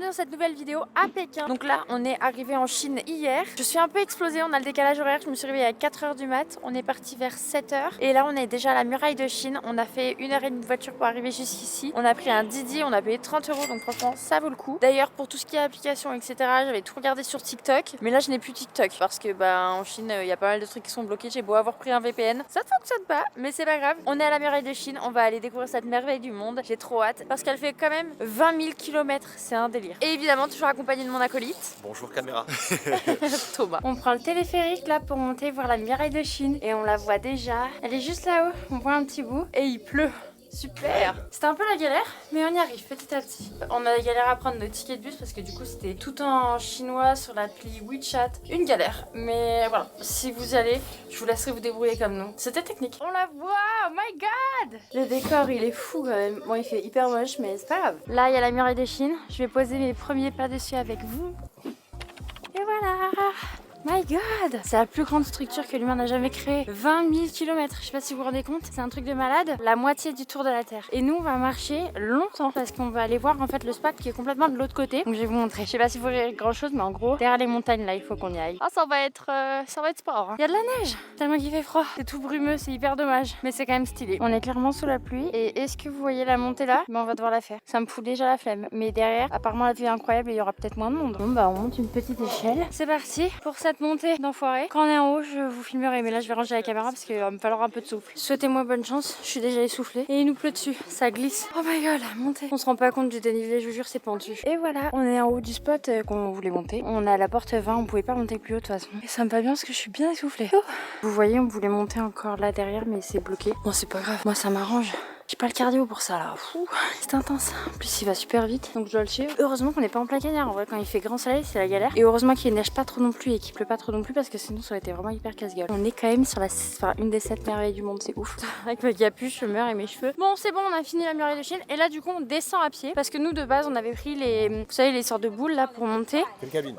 bienvenue dans cette nouvelle vidéo à Pékin. Donc là on est arrivé en Chine hier. Je suis un peu explosée, on a le décalage horaire, je me suis réveillée à 4h du mat. On est parti vers 7h et là on est déjà à la muraille de Chine. On a fait 1h30 de voiture pour arriver jusqu'ici. On a pris un Didi, on a payé 30 € donc franchement ça vaut le coup. D'ailleurs pour tout ce qui est application etc, j'avais tout regardé sur TikTok. Mais là je n'ai plus TikTok parce que en Chine il y a pas mal de trucs qui sont bloqués. J'ai beau avoir pris un VPN, ça ne fonctionne pas, mais c'est pas grave. On est à la muraille de Chine, on va aller découvrir cette merveille du monde. J'ai trop hâte parce qu'elle fait quand même 20 000 km, c'est un délire. Et évidemment toujours accompagné de mon acolyte. Bonjour caméra. Thomas. On prend le téléphérique là pour monter voir la muraille de Chine et on la voit déjà. Elle est juste là-haut, on voit un petit bout et il pleut. Super. C'était un peu la galère, mais on y arrive petit à petit. On a galéré à prendre nos tickets de bus parce que du coup c'était tout en chinois sur l'appli WeChat. Une galère, mais voilà. Si vous y allez, je vous laisserai vous débrouiller comme nous. C'était technique. On la voit, oh my god. Le décor il est fou quand même. Bon il fait hyper moche, mais c'est pas grave. Là il y a la muraille de Chine. Je vais poser mes premiers pas dessus avec vous. Et voilà. My god! C'est la plus grande structure que l'humain n'a jamais créée. 20 000 km, je sais pas si vous vous rendez compte, c'est un truc de malade. La moitié du tour de la Terre. Et nous, on va marcher longtemps parce qu'on va aller voir en fait le spa qui est complètement de l'autre côté. Donc je vais vous montrer. Je sais pas si vous verrez grand chose, mais en gros, derrière les montagnes là, il faut qu'on y aille. Ah, ça va être sport. Hein. Il y a de la neige, tellement qu'il fait froid. C'est tout brumeux, c'est hyper dommage. Mais c'est quand même stylé. On est clairement sous la pluie. Et est-ce que vous voyez la montée là? On va devoir la faire. Ça me fout déjà la flemme. Mais derrière, apparemment la vue est incroyable et il y aura peut-être moins de monde. Bon, on monte une petite échelle. C'est parti pour cette montée d'enfoiré. Quand on est en haut, je vous filmerai, mais là je vais ranger la caméra parce qu'il va me falloir un peu de souffle. Souhaitez-moi bonne chance, je suis déjà essoufflée. Et il nous pleut dessus, ça glisse. Oh my god, la montée. On se rend pas compte du dénivelé, je vous jure, c'est pentu. Et voilà, on est en haut du spot qu'on voulait monter. On est à la porte 20, on pouvait pas monter plus haut de toute façon. Et ça me va bien parce que je suis bien essoufflée. Oh. Vous voyez, on voulait monter encore là derrière, mais c'est bloqué. Bon, c'est pas grave, moi ça m'arrange. J'ai pas le cardio pour ça là, c'est intense. En plus il va super vite, donc je dois le suivre. Heureusement qu'on n'est pas en plein cagnard, en vrai quand il fait grand soleil c'est la galère. Et heureusement qu'il neige pas trop non plus et qu'il pleut pas trop non plus parce que sinon ça aurait été vraiment hyper casse-gueule. On est quand même sur une des 7 merveilles du monde, c'est ouf. Avec ma capuche, je meurs et mes cheveux. Bon c'est bon, on a fini la muraille de Chine et là du coup on descend à pied parce que nous de base on avait pris vous savez les sortes de boules là pour monter.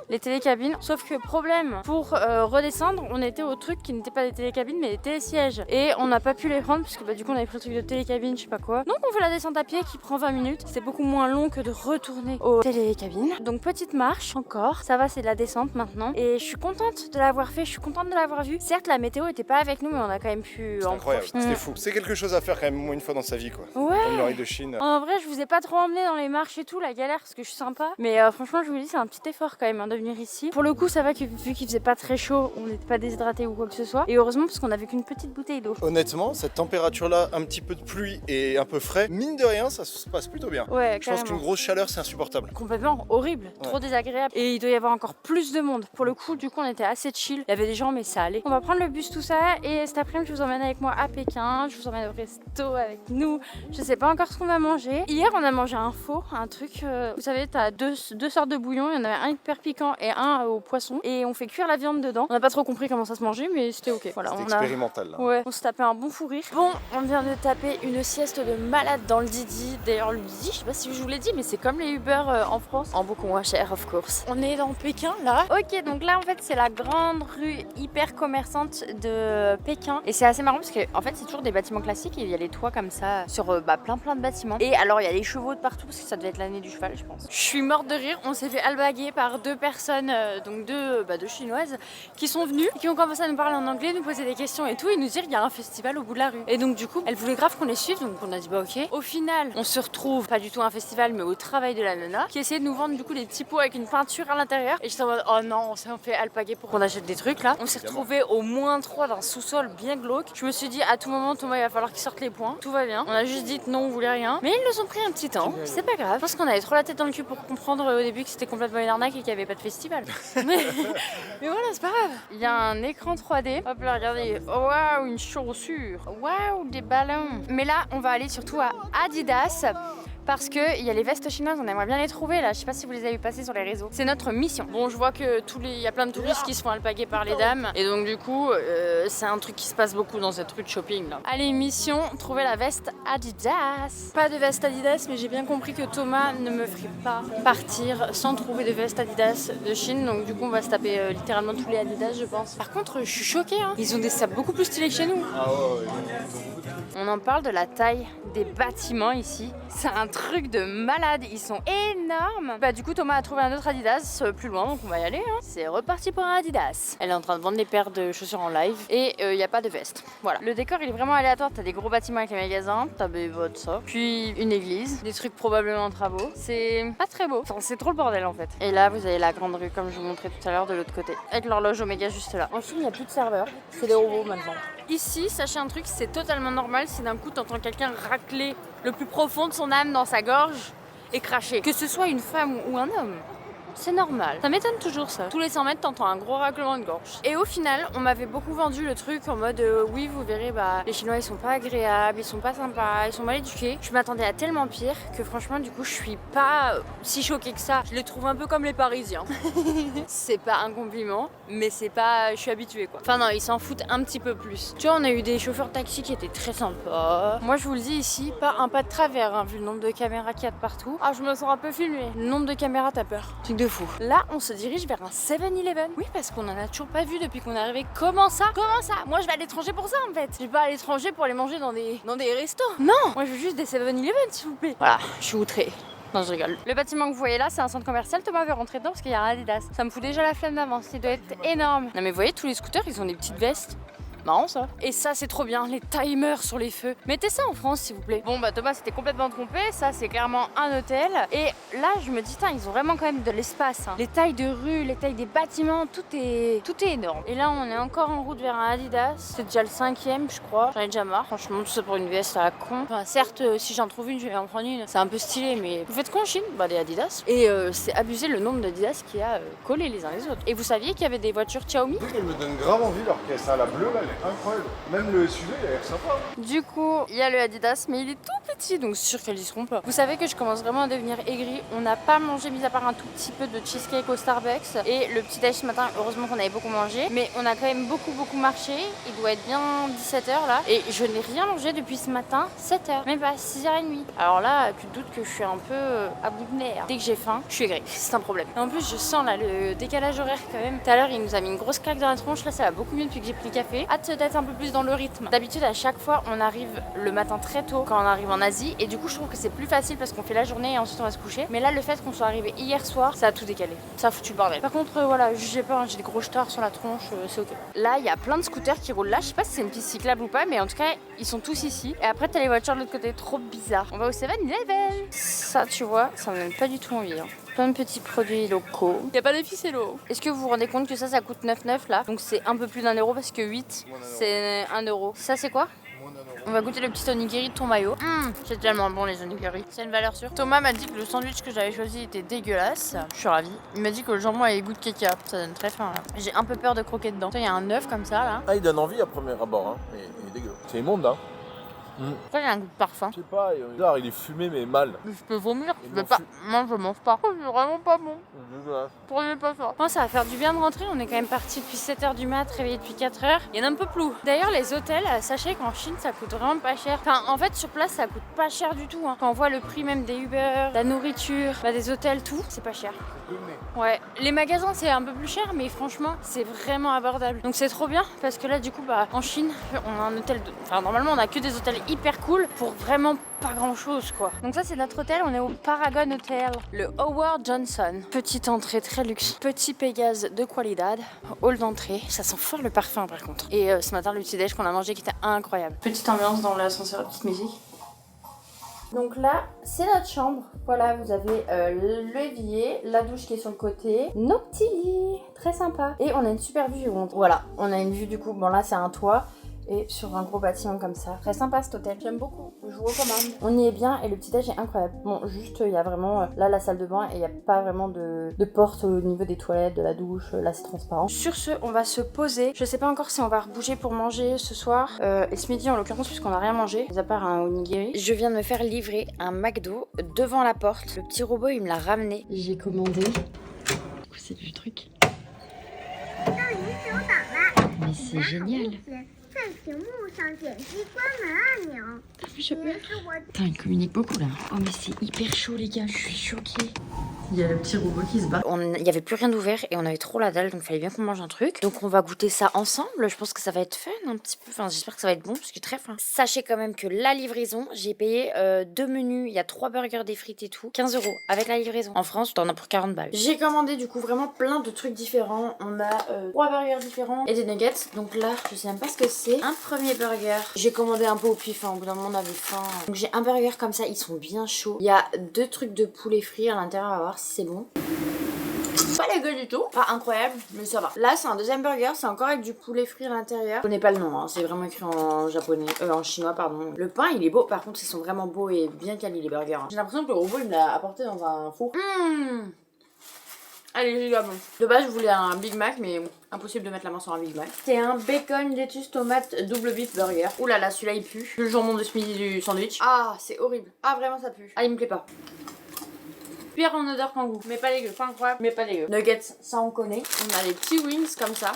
Les télécabines. Sauf que problème, pour redescendre on était au truc qui n'était pas des télécabines mais des télésièges. Et on n'a pas pu les prendre puisque du coup on avait pris le truc de télécabine, je sais pas quoi. Donc on fait la descente à pied qui prend 20 minutes. C'est beaucoup moins long que de retourner aux télécabines. Donc petite marche encore. Ça va, c'est de la descente maintenant. Et je suis contente de l'avoir fait, je suis contente de l'avoir vu. Certes, la météo était pas avec nous, mais on a quand même pu en incroyable, profiter. c'était fou. C'est quelque chose à faire quand même au moins une fois dans sa vie quoi. Ouais. La muraille de Chine. En vrai, je vous ai pas trop emmené dans les marches et tout, la galère, parce que je suis sympa. Mais franchement, je vous dis, c'est un petit effort quand même de venir ici. Pour le coup, ça va que vu qu'il faisait pas très chaud, on n'était pas déshydraté ou quoi que ce soit. Et heureusement, parce qu'on avait qu'une petite bouteille d'eau. Honnêtement, cette température là, un petit peu de pluie et un peu frais, mine de rien, ça se passe plutôt bien. Ouais, je pense qu'une grosse chaleur, c'est insupportable. Complètement horrible, trop désagréable. Et il doit y avoir encore plus de monde. Pour le coup, du coup, on était assez chill. Il y avait des gens, mais ça allait. On va prendre le bus, tout ça. Et cet après-midi, je vous emmène avec moi à Pékin. Je vous emmène au resto avec nous. Je sais pas encore ce qu'on va manger. Hier, on a mangé un faux, un truc. Vous savez, t'as deux sortes de bouillons. Il y en avait un hyper piquant et un au poisson. Et on fait cuire la viande dedans. On n'a pas trop compris comment ça se mangeait, mais c'était ok. Voilà, c'était expérimental. Là. Ouais, on se tapait un bon fou rire. Bon, on vient de taper une sieste de malade dans le Didi. D'ailleurs, le Didi, je sais pas si je vous l'ai dit, mais c'est comme les Uber en France, en beaucoup moins cher, of course. On est dans Pékin là. Ok, donc là en fait c'est la grande rue hyper commerçante de Pékin et c'est assez marrant parce que en fait c'est toujours des bâtiments classiques et il y a les toits comme ça sur plein de bâtiments. Et alors il y a les chevaux de partout parce que ça devait être l'année du cheval, je pense. Je suis morte de rire. On s'est fait albaguer par deux personnes, donc deux chinoises qui sont venues, qui ont commencé à nous parler en anglais, nous poser des questions et tout, et nous dire qu'il y a un festival au bout de la rue. Et donc du coup, elles voulaient grave qu'on les suive, donc on a dit bah ok. Au final, on se retrouve pas du tout à un festival, mais au travail de la nana, qui essayait de nous vendre du coup des petits pots avec une peinture à l'intérieur. Et j'étais en mode oh non, on s'est fait alpaguer pour qu'on achète des trucs là. On s'est retrouvé au -3 d'un sous-sol bien glauque. Je me suis dit à tout moment Thomas il va falloir qu'il sorte les points. Tout va bien. On a juste dit non, on voulait rien. Mais ils nous ont pris un petit temps. C'est pas grave. Je pense qu'on avait trop la tête dans le cul pour comprendre au début que c'était complètement une arnaque et qu'il n'y avait pas de festival. mais voilà, c'est pas grave. Il y a un écran 3D. Hop là, regardez. Oh, waouh, une chaussure. Waouh, des ballons. Mais là, on va aller surtout à Adidas. Parce qu'il y a les vestes chinoises, on aimerait bien les trouver là. Je sais pas si vous les avez passées sur les réseaux. C'est notre mission. Bon, je vois que il y a plein de touristes qui se font alpaguer par les dames. Et donc du coup, c'est un truc qui se passe beaucoup dans cette rue de shopping là. Allez, mission, trouver la veste Adidas. Pas de veste Adidas, mais j'ai bien compris que Thomas ne me ferait pas partir sans trouver de veste Adidas de Chine. Donc du coup, on va se taper littéralement tous les Adidas, je pense. Par contre, je suis choquée, hein. Ils ont des sapes beaucoup plus stylés que chez nous. Ah ouais, ils ont beaucoup de trucs. On en parle de la taille des bâtiments ici. C'est un truc de malade, ils sont énormes. Bah du coup Thomas a trouvé un autre Adidas plus loin, donc on va y aller. Hein. C'est reparti pour un Adidas. Elle est en train de vendre les paires de chaussures en live et il n'y a pas de veste. Voilà. Le décor il est vraiment aléatoire. T'as des gros bâtiments avec les magasins, t'as des votes ça, puis une église, des trucs probablement en travaux. C'est pas très beau. Enfin, c'est trop le bordel en fait. Et là vous avez la grande rue comme je vous montrais tout à l'heure de l'autre côté, avec l'horloge Omega juste là. En Chine il n'y a plus de serveurs, c'est des robots maintenant. Ici, sachez un truc, c'est totalement normal si d'un coup t'entends quelqu'un racler le plus profond de son âme dans sa gorge et cracher. Que ce soit une femme ou un homme. C'est normal. Ça m'étonne toujours ça. Tous les 100 mètres, t'entends un gros raclement de gorge. Et au final, on m'avait beaucoup vendu le truc en mode oui, vous verrez, bah les Chinois ils sont pas agréables, ils sont pas sympas, ils sont mal éduqués. Je m'attendais à tellement pire que franchement, du coup, je suis pas si choquée que ça. Je les trouve un peu comme les Parisiens. C'est pas un compliment, mais c'est pas. Je suis habituée quoi. Enfin, non, ils s'en foutent un petit peu plus. Tu vois, on a eu des chauffeurs de taxi qui étaient très sympas. Moi, je vous le dis ici, pas un pas de travers, hein, vu le nombre de caméras qu'il y a de partout. Ah, je me sens un peu filmée. Le nombre de caméras, t'as peur. De fou. Là, on se dirige vers un 7-Eleven. Oui, parce qu'on en a toujours pas vu depuis qu'on est arrivé. Comment ça? Comment ça? Moi, je vais à l'étranger pour ça, en fait. Je vais pas à l'étranger pour aller manger dans des restos. Non, moi, je veux juste des 7-Eleven, s'il vous plaît. Voilà, je suis outrée. Non, je rigole. Le bâtiment que vous voyez là, c'est un centre commercial. Thomas veut rentrer dedans parce qu'il y a un Adidas. Ça me fout déjà la flemme d'avance. Il doit être énorme. Non, mais vous voyez, tous les scooters, ils ont des petites vestes. Marrant ça. Et ça c'est trop bien, les timers sur les feux. Mettez ça en France s'il vous plaît. Bon bah Thomas s'était complètement trompé, ça c'est clairement un hôtel. Et là je me dis, ils ont vraiment quand même de l'espace. Hein. Les tailles de rue, les tailles des bâtiments, tout est énorme. Et là on est encore en route vers un Adidas. C'est déjà le 5e je crois. J'en ai déjà marre. Franchement tout ça pour une veste à la con. Enfin certes si j'en trouve une je vais en prendre une. C'est un peu stylé mais vous faites quoi en Chine? Bah des Adidas. Et c'est abusé le nombre d'Adidas qu'il y a collés les uns les autres. Et vous saviez qu'il y avait des voitures Xiaomi? Elle me donne grave envie leur caisse à la bleue là. Incroyable. Même le SUV il a l'air sympa. Du coup, il y a le Adidas, mais il est tout petit, donc c'est sûr qu'elles y seront pas. Vous savez que je commence vraiment à devenir aigrie. On n'a pas mangé, mis à part un tout petit peu de cheesecake au Starbucks. Et le petit déj ce matin, heureusement qu'on avait beaucoup mangé. Mais on a quand même beaucoup marché. Il doit être bien 17h là. Et je n'ai rien mangé depuis ce matin, 7h. Même pas 6h30. Alors là, tu te doutes que je suis un peu à bout de nerfs. Dès que j'ai faim, je suis aigrie. C'est un problème. Et en plus, je sens là le décalage horaire quand même. Tout à l'heure, il nous a mis une grosse claque dans la tronche. Là, ça va beaucoup mieux depuis que j'ai pris le café. Hâte d'être un peu plus dans le rythme. D'habitude à chaque fois on arrive le matin très tôt quand on arrive en Asie et du coup je trouve que c'est plus facile parce qu'on fait la journée et ensuite on va se coucher. Mais là le fait qu'on soit arrivé hier soir, ça a tout décalé. Ça a foutu le bordel. Par contre voilà, jugez pas, j'ai des gros stars sur la tronche, c'est ok. Là il y a plein de scooters qui roulent là, je sais pas si c'est une piste cyclable ou pas mais en tout cas ils sont tous ici. Et après t'as les voitures de l'autre côté, trop bizarre. On va au 7-Eleven. Ça tu vois, ça me donne pas du tout envie. Hein. Plein de petits produits locaux. Il n'y a pas d'efficello. Est-ce que vous vous rendez compte que ça coûte 9,9 là? Donc c'est un peu plus d'1 euro parce que 8 c'est 1 euro. Ça c'est quoi? On va goûter le petit onigiri de ton maillot. C'est tellement bon les onigiri. C'est une valeur sûre. Thomas m'a dit que le sandwich que j'avais choisi était dégueulasse. Je suis ravie. Il m'a dit que le jambon avait goût de caca. Ça donne très faim là. J'ai un peu peur de croquer dedans. Il y a un œuf comme ça là. Ah, il donne envie à premier abord, hein. Mais il est dégueu. C'est immonde, hein. Pourquoi il y a un goût de parfum? Je sais pas, bizarre, il est fumé mais mal. Je peux vomir, je peux pas. Non, je mange pas. C'est vraiment pas bon. Dégueulasse. Prenez pas ça. Moi, ça va faire du bien de rentrer. On est quand même parti depuis 7h du mat, réveillé depuis 4h. Il y en a un peu plus. D'ailleurs, les hôtels, sachez qu'en Chine, ça coûte vraiment pas cher. Enfin, en fait, sur place, ça coûte pas cher du tout. Hein. Quand on voit le prix même des Uber, de la nourriture, des hôtels, tout, c'est pas cher. Ouais, les magasins, c'est un peu plus cher, mais franchement, c'est vraiment abordable. Donc c'est trop bien parce que là, du coup, en Chine, on a un hôtel. Enfin, normalement, on a que des hôtels hyper cool pour vraiment pas grand chose quoi. Donc ça c'est notre hôtel, on est au Paragon Hotel, le Howard Johnson. Petite entrée très luxe, petit Pégase de qualidad, hall d'entrée, ça sent fort le parfum par contre. Et ce matin le petit déj qu'on a mangé qui était incroyable. Petite ambiance dans l'ascenseur, petite musique. Donc là, c'est notre chambre. Voilà, vous avez l'évier, la douche qui est sur le côté, nos petits lits, très sympa. Et on a une super vue. Voilà, on a une vue du coup, bon là c'est un toit. Et sur un gros bâtiment comme ça. Très sympa cet hôtel, j'aime beaucoup, je vous recommande. On y est bien et le petit déj est incroyable. Bon, juste il y a vraiment là la salle de bain et il n'y a pas vraiment de porte au niveau des toilettes, de la douche, là c'est transparent. Sur ce, on va se poser. Je sais pas encore si on va rebouger pour manger ce soir et ce midi en l'occurrence puisqu'on n'a rien mangé, à part un onigiri. Je viens de me faire livrer un McDo devant la porte. Le petit robot il me l'a ramené. J'ai commandé. Du coup c'est du truc. Mais c'est génial. 在屏幕上点击关门按钮。 Putain, il communique beaucoup là. Oh mais c'est hyper chaud les gars, je suis choquée. Il y a le petit robot qui se bat. Il n'y avait plus rien d'ouvert et on avait trop la dalle, donc il fallait bien qu'on mange un truc. Donc on va goûter ça ensemble. Je pense que ça va être fun un petit peu. Enfin, j'espère que ça va être bon parce que j'ai très faim. Sachez quand même que la livraison, j'ai payé 2 menus. Il y a 3 burgers, des frites et tout. 15 € avec la livraison. En France, t'en as pour 40 balles. J'ai commandé du coup vraiment plein de trucs différents. On a 3 burgers différents et des nuggets. Donc là, je sais même pas ce que c'est. Un premier burger. J'ai commandé un peu au pif. Au bout d'un moment, on avait faim. Donc j'ai un burger comme ça. Ils sont bien chauds. Il y a 2 trucs de poulet frit à l'intérieur. On va voir si c'est bon. Pas dégueu du tout, pas incroyable, mais ça va. Là, c'est un deuxième burger, c'est encore avec du poulet frit à l'intérieur. Je connais pas le nom, hein, c'est vraiment écrit en japonais, en chinois, pardon. Le pain, il est beau, par contre, ils sont vraiment beaux et bien quali les burgers. J'ai l'impression que le robot, il me l'a apporté dans un four. Allez, j'ai bon. De base, je voulais un Big Mac, mais impossible de mettre la main sur un Big Mac. C'est un bacon, lettuce, tomate, double beef burger. Ouh là là, celui-là, il pue. Le jambon de ce midi du sandwich. Ah, c'est horrible. Ah, vraiment, ça pue. Ah, il me plaît pas. Pire en odeur qu'en goût, mais pas dégueu, pas incroyable, mais pas dégueu. Nuggets, ça on connaît. On a les petits wings comme ça,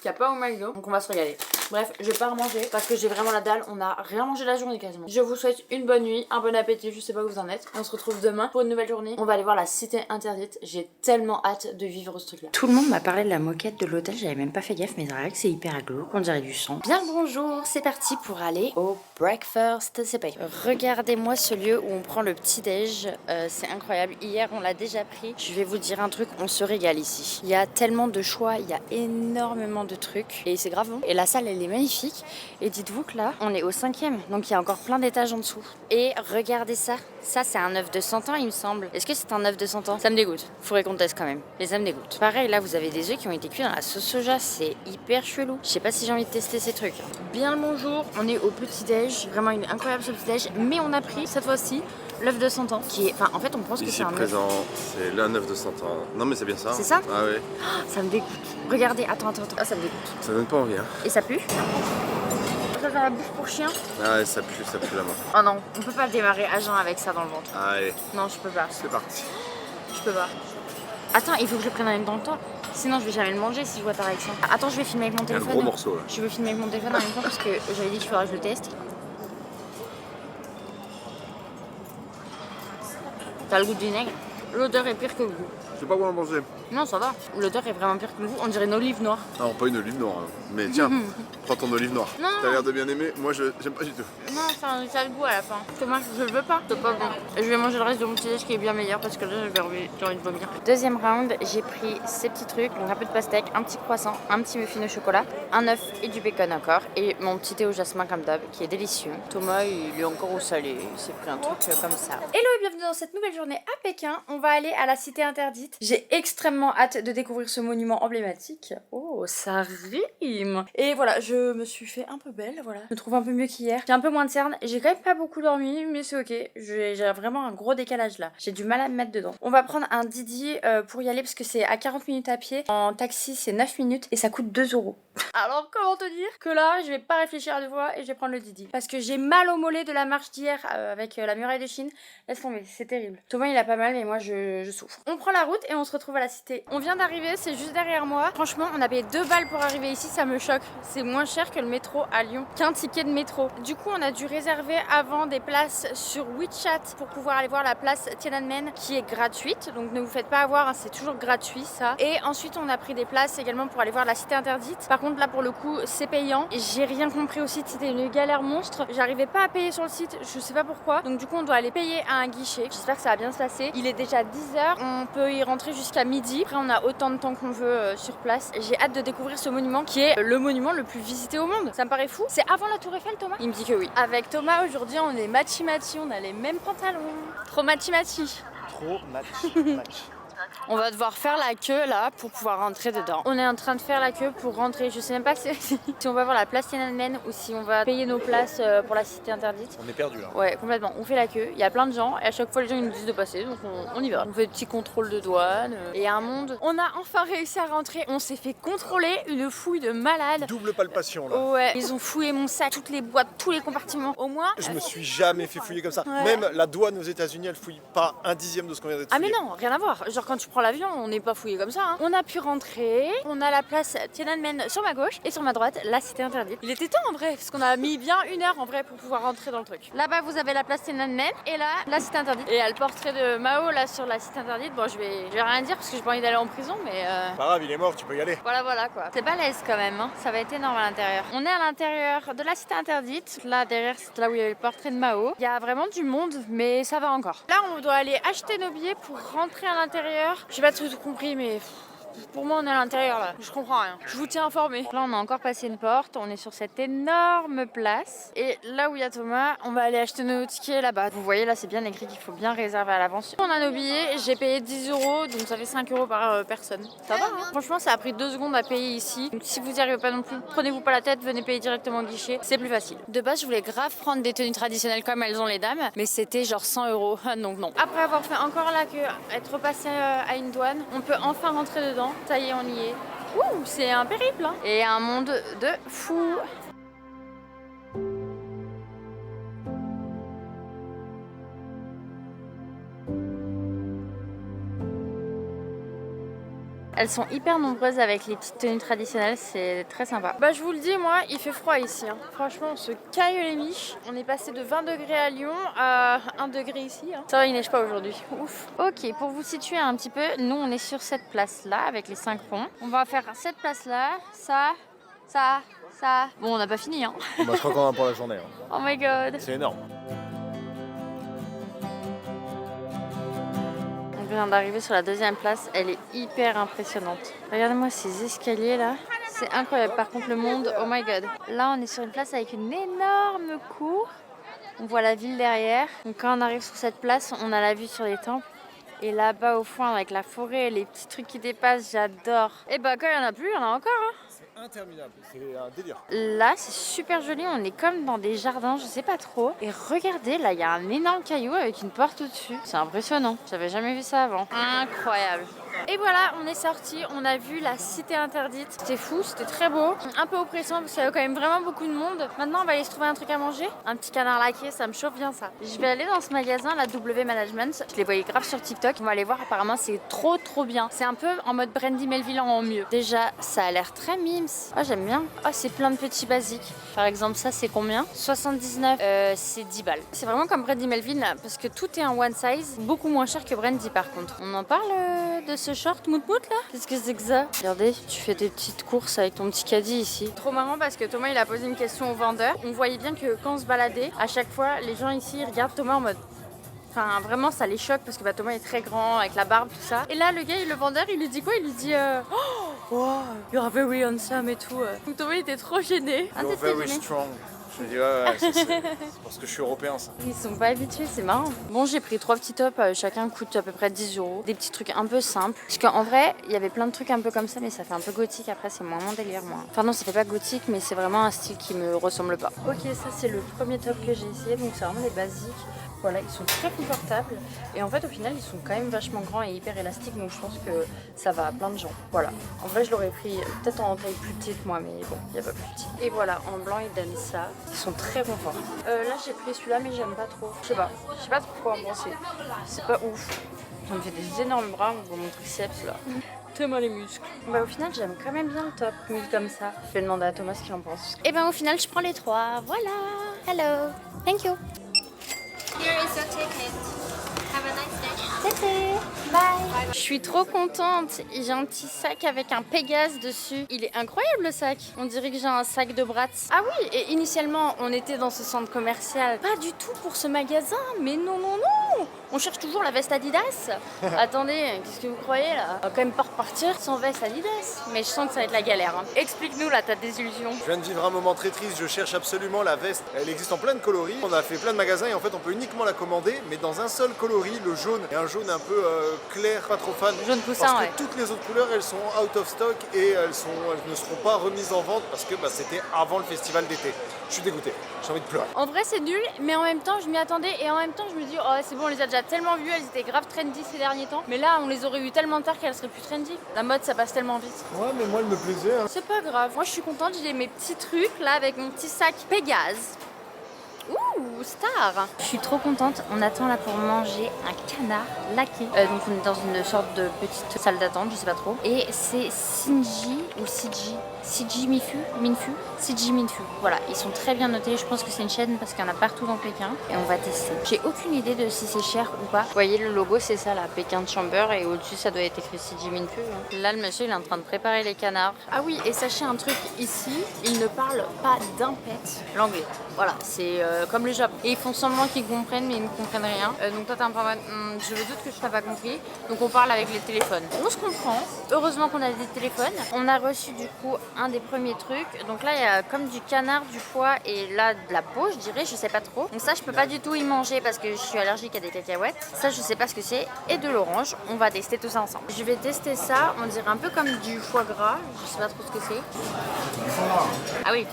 qu'il n'y a pas au McDo, donc on va se régaler. Bref, je vais pas remanger parce que j'ai vraiment la dalle, on a rien mangé la journée quasiment. Je vous souhaite une bonne nuit, un bon appétit, je sais pas où vous en êtes. On se retrouve demain pour une nouvelle journée. On va aller voir la cité interdite, j'ai tellement hâte de vivre ce truc là. Tout le monde m'a parlé de la moquette de l'hôtel, j'avais même pas fait gaffe, mais c'est vrai que c'est hyper glauque, on dirait du sang. Bien le bonjour, c'est parti pour aller au breakfast, c'est payé. Regardez-moi ce lieu où on prend le petit déj, c'est incroyable. Hier on l'a déjà pris, je vais vous dire un truc, on se régale ici. Il y a tellement de choix, il y a énormément de trucs et c'est grave bon. Et la salle elle est magnifique. Et dites-vous que là, on est au 5e, donc il y a encore plein d'étages en dessous. Et regardez ça, ça c'est un œuf de 100 ans il me semble. Est-ce que c'est un œuf de 100 ans? Ça me dégoûte, faudrait qu'on teste quand même, mais ça me dégoûte. Pareil là vous avez des œufs qui ont été cuits dans la sauce soja, c'est hyper chelou. Je sais pas si j'ai envie de tester ces trucs. Bien le bonjour, on est au petit déj, vraiment il est incroyable ce petit déj, mais on a pris cette fois-ci l'œuf de 100 ans qui est, enfin en fait on pense que c'est un présent, c'est l'un œuf de 100 ans. Non mais c'est bien ça. C'est ça? Ah oui. Oh, ça me dégoûte. Regardez, attends, ah ça me dégoûte. Ça donne pas envie hein. Et ça pue? Ça dans la bouche pour chien? Ah ouais, ça pue la main. Oh non, on peut pas démarrer à jeun avec ça dans le ventre. Allez. Non, je peux pas. C'est parti. Je peux pas. Attends, il faut que je le prenne en même temps que toi. Sinon, je vais jamais le manger si je vois ta réaction. Attends, je vais filmer avec mon Il y a un téléphone. gros morceau là. Je veux filmer avec mon téléphone en même temps parce que j'avais dit qu'il faudrait que je le teste. T'as le goût de vinaigre. L'odeur est pire que le goût. Je sais pas quoi en manger. Non, ça va. L'odeur est vraiment pire que le goût. On dirait une olive noire. Non, pas une olive noire. Hein. Mais tiens, prends ton olive noire. Non. T'as l'air de bien aimer. Moi, j'aime pas du tout. Non, ça a le goût à la fin. Moi, je le veux pas. C'est pas bon. Je vais manger le reste de mon petit déj qui est bien meilleur parce que là, j'ai envie de vomir. Deuxième round, j'ai pris ces petits trucs. Donc un peu de pastèque, un petit croissant, un petit muffin au chocolat, un œuf et du bacon encore. Et mon petit thé au jasmin comme d'hab qui est délicieux. Thomas, il est encore au salé. Il s'est pris un truc comme ça. Hello et bienvenue dans cette nouvelle journée à Pékin. On va aller à la cité interdite. J'ai extrêmement hâte de découvrir ce monument emblématique. Oh, ça rime. Et voilà, je me suis fait un peu belle, voilà. Je me trouve un peu mieux qu'hier. J'ai un peu moins de cernes. J'ai quand même pas beaucoup dormi, mais c'est ok. J'ai vraiment un gros décalage là. J'ai du mal à me mettre dedans. On va prendre un Didi pour y aller parce que c'est à 40 minutes à pied. En taxi, c'est 9 minutes et ça coûte 2 €. Alors, comment te dire que là, je vais pas réfléchir à deux fois et je vais prendre le Didi. Parce que j'ai mal au mollet de la marche d'hier avec la muraille de Chine. Laisse tomber, c'est terrible. Thomas, il a pas mal, mais moi, je souffre. On prend la route et on se retrouve à la cité. On vient d'arriver, c'est juste derrière moi. Franchement, on a payé 2 balles pour arriver ici, ça me choque. C'est moins cher que le métro à Lyon, qu'un ticket de métro. Du coup, on a dû réserver avant des places sur WeChat pour pouvoir aller voir la place Tiananmen qui est gratuite. Donc ne vous faites pas avoir, hein, c'est toujours gratuit ça. Et ensuite, on a pris des places également pour aller voir la cité interdite. Par contre, là pour le coup, c'est payant. J'ai rien compris au site, c'était une galère monstre. J'arrivais pas à payer sur le site, je sais pas pourquoi. Donc du coup, on doit aller payer à un guichet. J'espère que ça va bien se passer. Il est déjà 10h, on peut y rentrer jusqu'à midi. Après, on a autant de temps qu'on veut sur place. J'ai hâte de découvrir ce monument qui est le monument le plus visité au monde. Ça me paraît fou. C'est avant la Tour Eiffel, Thomas? Il me dit que oui. Avec Thomas, aujourd'hui, on est matchy-matchy. On a les mêmes pantalons. Trop matchy-matchy. Trop match. On va devoir faire la queue là pour pouvoir rentrer dedans. On est en train de faire la queue pour rentrer. Je sais même pas si on va voir la place Tiananmen ou si on va payer nos places pour la cité interdite. On est perdu là. Ouais, complètement. On fait la queue. Il y a plein de gens et à chaque fois les gens ils nous disent de passer, donc on y va. On fait des petits contrôles de douane. Et un monde. On a enfin réussi à rentrer. On s'est fait contrôler, une fouille de malade. Double palpation là. Ouais. Ils ont fouillé mon sac, toutes les boîtes, tous les compartiments. Au moins. Je me suis jamais fait fouiller comme ça. Ouais. Même la douane aux États-Unis, elle fouille pas un dixième de ce qu'on vient d'être Ah fouillé. mais non, rien à voir. Genre quand tu prends l'avion, on n'est pas fouillé comme ça. Hein. On a pu rentrer, on a la place Tiananmen sur ma gauche et sur ma droite, la cité interdite. Il était temps en vrai, parce qu'on a mis bien 1 heure en vrai pour pouvoir rentrer dans le truc. Là-bas, vous avez la place Tiananmen et là, la cité interdite. Et il y a le portrait de Mao là sur la cité interdite. Bon, je vais rien dire parce que j'ai pas envie d'aller en prison, mais Pas grave, il est mort, tu peux y aller. voilà quoi. C'est balèze quand même, hein. Ça va être énorme à l'intérieur. On est à l'intérieur de la cité interdite. Là, derrière, c'est là où il y avait le portrait de Mao. Il y a vraiment du monde, mais ça va encore. Là, on doit aller acheter nos billets pour rentrer à l'intérieur. J'ai pas tout compris, mais... Pour moi, on est à l'intérieur là, je comprends rien. Je vous tiens informé. Là, on a encore passé une porte, on est sur cette énorme place. Et là où il y a Thomas, on va aller acheter nos tickets là-bas. Vous voyez, là, c'est bien écrit qu'il faut bien réserver à l'avance. On a nos billets, j'ai payé 10 €, donc ça fait 5 € par personne. Ça va, hein. Franchement, ça a pris 2 secondes à payer ici. Donc si vous n'y arrivez pas non plus, prenez-vous pas la tête, venez payer directement au guichet, c'est plus facile. De base, je voulais grave prendre des tenues traditionnelles comme elles ont les dames, mais c'était genre 100 €, donc non. Après avoir fait encore là que être repassé à une douane, on peut enfin rentrer dedans. Ça y est, on y est. Ouh, c'est un périple, hein. Et un monde de fou. Elles sont hyper nombreuses avec les petites tenues traditionnelles, c'est très sympa. Bah je vous le dis, moi, il fait froid ici. Hein. Franchement, on se caille les miches. On est passé de 20 degrés à Lyon à 1 degré ici. Hein. Ça va, il neige pas aujourd'hui. Ouf. Ok, pour vous situer un petit peu, nous on est sur cette place-là avec les 5 ponts. On va faire cette place-là, ça. Bon, on n'a pas fini, hein. Bah, je crois qu'on en a pour la journée. Hein. Oh my god. C'est énorme. On vient d'arriver sur la deuxième place, elle est hyper impressionnante. Regardez-moi ces escaliers là, c'est incroyable. Par contre le monde, oh my god. Là on est sur une place avec une énorme cour, on voit la ville derrière. Donc quand on arrive sur cette place, on a la vue sur les temples. Et là-bas au fond avec la forêt, les petits trucs qui dépassent, j'adore. Et bah quand il n'y en a plus, il y en a encore. Hein. Interminable, c'est un délire. Là, c'est super joli, on est comme dans des jardins, je sais pas trop. Et regardez, là, il y a un énorme caillou avec une porte au-dessus. C'est impressionnant, j'avais jamais vu ça avant. Incroyable. Et voilà, on est sorti, on a vu la cité interdite. C'était fou, c'était très beau. Un peu oppressant parce qu'il y a quand même vraiment beaucoup de monde. Maintenant, on va aller se trouver un truc à manger. Un petit canard laqué, ça me chauffe bien ça. Je vais aller dans ce magasin, la W Management. Je les voyais grave sur TikTok. On va aller voir, apparemment, c'est trop bien. C'est un peu en mode Brandy Melville en mieux. Déjà, ça a l'air très mimes. Ah, j'aime bien. Ah, c'est plein de petits basiques. Par exemple, ça, c'est combien? 79. C'est 10 balles. C'est vraiment comme Brandy Melville là, parce que tout est en one size. Beaucoup moins cher que Brandy par contre. On en parle de ce short mout-mout là? Qu'est-ce que c'est que ça? Regardez, tu fais des petites courses avec ton petit caddie ici. Trop marrant parce que Thomas il a posé une question au vendeur. On voyait bien que quand on se baladait, à chaque fois les gens ici regardent Thomas en mode... Enfin vraiment ça les choque parce que bah, Thomas est très grand avec la barbe tout ça. Et là le gars, le vendeur il lui dit quoi? Il lui dit oh, wow, you're very handsome et tout. Donc Thomas il était trop gêné. You're very strong. Je me dis ouais, c'est parce que je suis européen ça. Ils sont pas habitués, c'est marrant. Bon, j'ai pris 3 petits tops, chacun coûte à peu près 10 €. Des petits trucs un peu simples. Parce qu'en vrai, il y avait plein de trucs un peu comme ça, mais ça fait un peu gothique. Après, c'est moins mon délire, moi. Enfin non, ça fait pas gothique, mais c'est vraiment un style qui me ressemble pas. Ok, ça c'est le premier top que j'ai essayé, donc c'est vraiment des basiques. Voilà, ils sont très confortables et en fait au final ils sont quand même vachement grands et hyper élastiques, donc je pense que ça va à plein de gens. Voilà, en vrai je l'aurais pris peut-être en taille plus petite moi, mais bon, il n'y a pas plus petit. Et voilà, en blanc ils donnent ça, ils sont très confortables. Là j'ai pris celui-là mais j'aime pas trop, je sais pas trop quoi en penser, c'est pas ouf. Ça me fait des énormes bras, on voit mon triceps là. Thomas les muscles. Bah au final j'aime quand même bien le top mis comme ça. Je vais demander à Thomas ce qu'il en pense. Et ben au final je prends les 3, voilà. Hello, thank you. Here is your ticket. Have a nice day. C'était. Bye. Je suis trop contente. J'ai un petit sac avec un Pégase dessus. Il est incroyable le sac. On dirait que j'ai un sac de Bratz. Ah oui, et initialement on était dans ce centre commercial. Pas du tout pour ce magasin. Mais non. On cherche toujours la veste Adidas. Attendez, qu'est-ce que vous croyez là? On va quand même pas repartir sans veste Adidas. Mais je sens que ça va être la galère. Hein. Explique-nous là ta désillusion. Je viens de vivre un moment très triste, je cherche absolument la veste. Elle existe en plein de coloris. On a fait plein de magasins et en fait on peut uniquement la commander, mais dans un seul coloris, le jaune. Et un jaune un peu clair, pas trop fan. Jaune poussin, parce que ouais. toutes les autres couleurs elles sont out of stock et elles ne seront pas remises en vente parce que bah, c'était avant le festival d'été. Je suis dégoûté, j'ai envie de pleurer. En vrai c'est nul, mais en même temps je m'y attendais et en même temps je me dis oh c'est bon, on les a déjà tellement vues, elles étaient grave trendy ces derniers temps, mais là on les aurait vues tellement tard qu'elles seraient plus trendy. La mode ça passe tellement vite. Ouais, mais moi, elle me plaisait. Hein. C'est pas grave, moi je suis contente, j'ai mes petits trucs là avec mon petit sac Pégase. Ouh, star! Je suis trop contente. On attend là pour manger un canard laqué. Donc on est dans une sorte de petite salle d'attente, je sais pas trop. Et c'est Shinji ou Siji. Siji Mifu, Minfu, Siji Minfu. Voilà, ils sont très bien notés. Je pense que c'est une chaîne parce qu'il y en a partout dans Pékin. Et on va tester. J'ai aucune idée de si c'est cher ou pas. Vous voyez le logo, c'est ça là, Pékin Chamber. Et au-dessus, ça doit être écrit Siji Minfu. Là, le monsieur, il est en train de préparer les canards. Ah oui, et sachez un truc ici, il ne parle pas d'un pet l'anglais. Voilà, c'est comme le Japon. Et ils font semblant qu'ils comprennent, mais ils ne comprennent rien. Donc toi, t'es un peu en mode, je me doute que je t'ai pas compris. Donc on parle avec les téléphones. On se comprend. Heureusement qu'on a des téléphones. On a reçu du coup un des premiers trucs. Donc là, il y a comme du canard, du foie et là de la peau, je dirais, je sais pas trop. Donc ça, je peux pas du tout y manger parce que je suis allergique à des cacahuètes. Ça, je sais pas ce que c'est. Et de l'orange. On va tester tout ça ensemble. Je vais tester ça. On dirait un peu comme du foie gras. Je sais pas trop ce que c'est. Ah oui.